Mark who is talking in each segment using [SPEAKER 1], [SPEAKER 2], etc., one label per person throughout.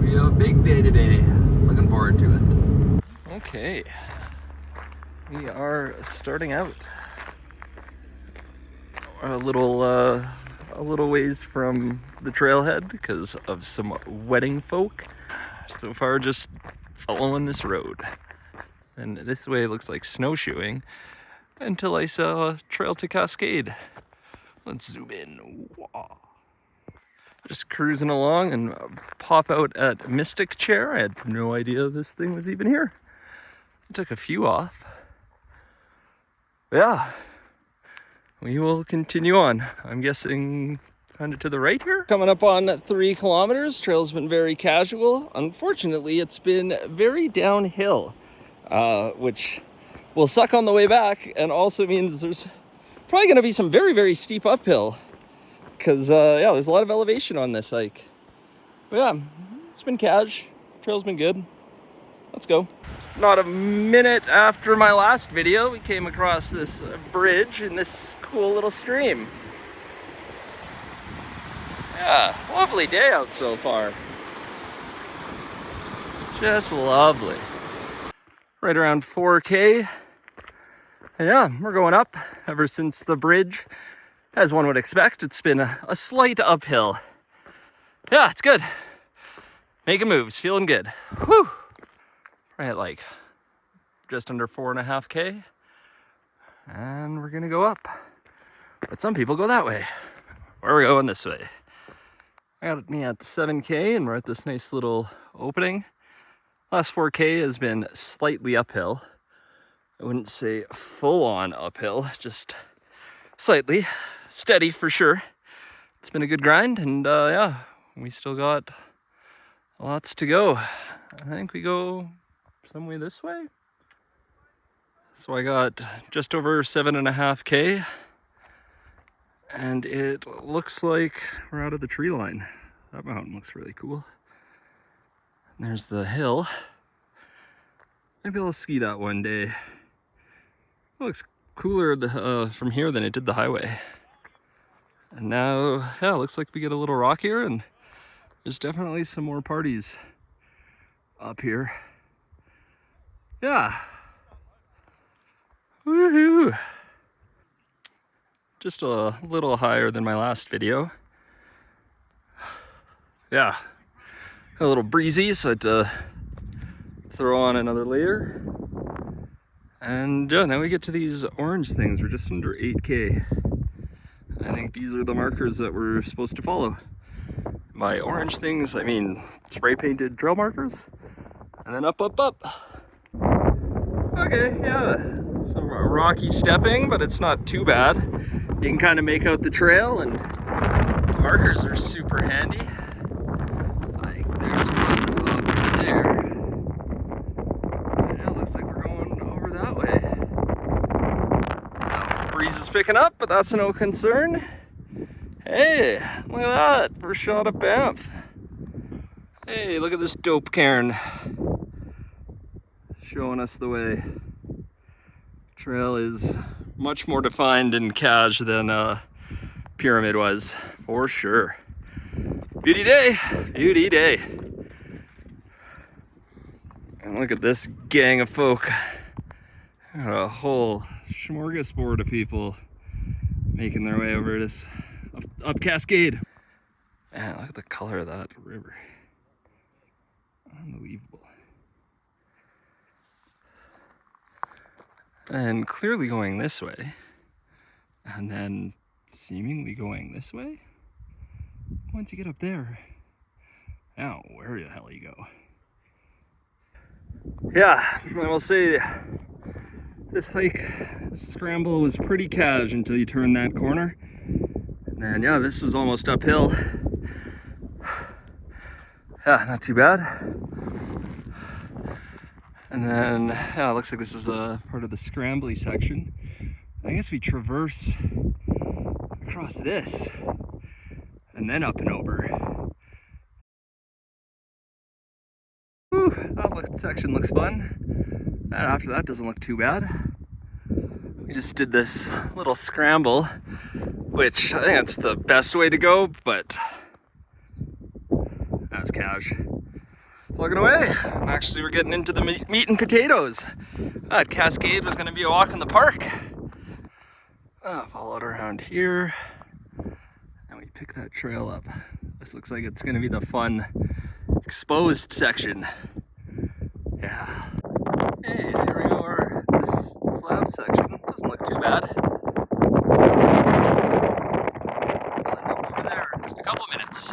[SPEAKER 1] be a big day today. Looking forward to it.
[SPEAKER 2] Okay, we are starting out a little ways from the trailhead because of some wedding folk. So far, just following this road, and this way looks like snowshoeing until I saw a trail to Cascade. Let's zoom in. Wow. Just cruising along and pop out at Mystic Chair. I had no idea this thing was even here. I took a few off. Yeah, we will continue on. I'm guessing kind of to the right here. Coming up on 3 kilometers. Trail's been very casual. Unfortunately, it's been very downhill, which will suck on the way back, and also means there's probably going to be some very, very steep uphill because, yeah, there's a lot of elevation on this hike. But yeah, it's been cash. Trail's been good. Let's go. Not a minute after my last video, we came across this bridge in this cool little stream. Yeah, lovely day out so far. Just lovely. Right around 4K. And yeah, we're going up ever since the bridge. As one would expect, it's been a slight uphill. Yeah, it's good. Making moves, feeling good. Whew. Right at like just under 4.5K. And we're gonna go up. But some people go that way. We're going this way. I got me at 7K and we're at this nice little opening. Last 4K has been slightly uphill. I wouldn't say full on uphill, just slightly. Steady for sure. It's been a good grind, and yeah, we still got lots to go. I think we go some way this way. So I got just over 7.5K, and it looks like we're out of the tree line. That mountain looks really cool. And there's the hill. Maybe I'll ski that one day. It looks cooler from here than it did the highway. And now, yeah, it looks like we get a little rock here, and there's definitely some more parties up here. Yeah. Woohoo! Just a little higher than my last video. Yeah. A little breezy, so I had to throw on another layer. And yeah, now we get to these orange things. We're just under 8K. I think these are the markers that we're supposed to follow. By orange things, I mean spray painted trail markers. And then up, up, up. Okay, yeah, some rocky stepping, but it's not too bad. You can kind of make out the trail, and the markers are super handy. Like, there's one up there. And it looks like we're going over that way. Breeze is picking up, but that's no concern. Hey, look at that, first shot of Banff. Hey, look at this dope cairn. Showing us the way. Trail is much more defined in Cache than Pyramid was, for sure. Beauty day, beauty day. And look at this gang of folk. Got a whole smorgasbord of people making their way over this up Cascade. Man, look at the color of that river. Unbelievable. And clearly going this way, and then seemingly going this way. Once you get up there, now where the hell you go? Yeah, I will say this hike, this scramble was pretty cash until you turn that corner. And then yeah, this was almost uphill. Yeah, not too bad. And then, yeah, it looks like this is a part of the scrambly section. I guess we traverse across this and then up and over. Whew, that section looks fun. And after that doesn't look too bad. We just did this little scramble, which I think that's the best way to go, but that was cash. plugging away. And actually, we're getting into the meat and potatoes. That Cascade was going to be a walk in the park. Followed around here, and we pick that trail up. This looks like it's going to be the fun exposed section. Yeah. Hey, here we go. This slab section doesn't look too bad. Over there in just a couple minutes.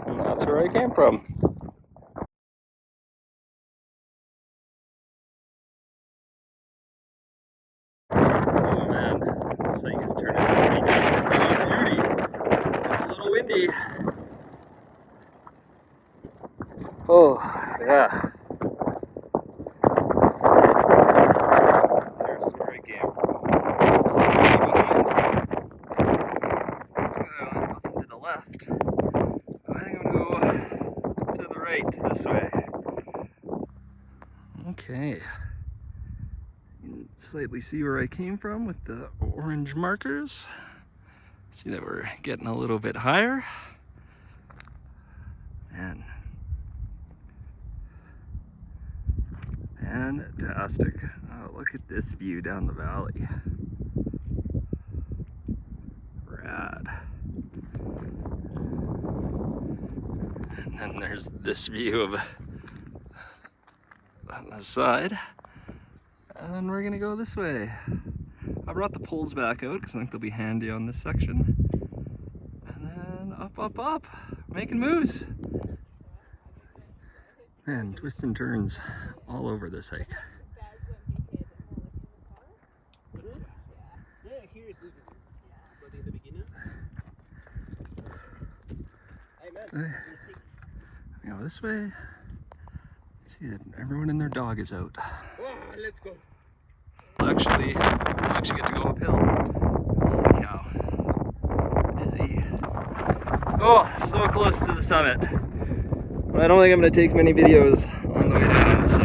[SPEAKER 2] And that's where I came from. Oh man, this hike is turning out to be just a beauty. A little windy. Oh, yeah. There's where I came from. Let's go off and to the left. I think I'm gonna go to the right, this way. Okay. You can slightly see where I came from with the orange markers. See that we're getting a little bit higher. Man. Fantastic. Oh, look at this view down the valley. Rad. And then there's this view of on the side. And then we're gonna go this way. I brought the poles back out because I think they'll be handy on this section. And then up, up, up. Making moves. Man, twists and turns all over this hike. Go this way. See that everyone and their dog is out.
[SPEAKER 3] Let's go.
[SPEAKER 2] We'll actually get to go uphill. Holy cow. Busy. Oh, so close to the summit. But I don't think I'm going to take many videos on the way down, so